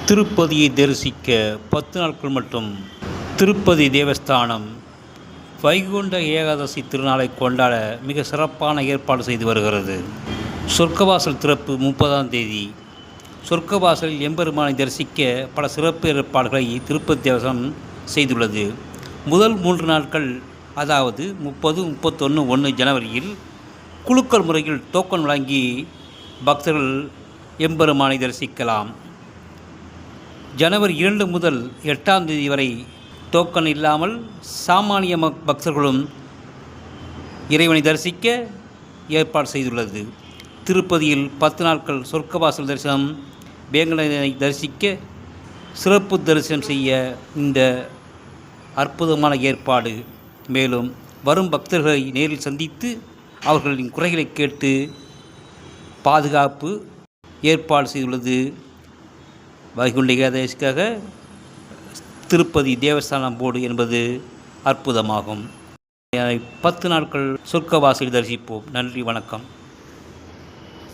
திருப்பதியை தரிசிக்க 10 நாட்கள் மட்டும். திருப்பதி தேவஸ்தானம் வைகுண்ட ஏகாதசி திருநாளை கொண்டாட மிக சிறப்பான ஏற்பாடு செய்து வருகிறது. சொர்க்கவாசல் திறப்பு 30ஆம் தேதி. சொர்க்கவாசலில் எம்பெருமானை தரிசிக்க பல சிறப்பு ஏற்பாடுகளை திருப்பதி தேவஸ்தானம் செய்துள்ளது. முதல் 3 நாட்கள், அதாவது 30, 31, 1 ஜனவரியில் குலுக்கல் முறையில் டோக்கன் வழங்கி பக்தர்கள் எம்பெருமானை தரிசிக்கலாம். ஜனவரி 2 முதல் 8ஆம் தேதி வரை டோக்கன் இல்லாமல் சாமானிய பக்தர்களும் இறைவனை தரிசிக்க ஏற்பாடு செய்துள்ளது. திருப்பதியில் 10 நாட்கள் சொர்க்கவாசல் தரிசனம், வேங்கடனை தரிசிக்க சிறப்பு தரிசனம் செய்ய இந்த அற்புதமான ஏற்பாடு. மேலும் வரும் பக்தர்களை நேரில் சந்தித்து அவர்களின் குறைகளை கேட்டு பாதுகாப்பு ஏற்பாடு செய்துள்ளது. வைகுண்ட ஏகாதசிக்காக திருப்பதி தேவஸ்தானம் போர்டு என்பது அற்புதமாகும். 10 நாட்கள் சொர்க்கவாசல் தரிசிப்போம். நன்றி, வணக்கம்.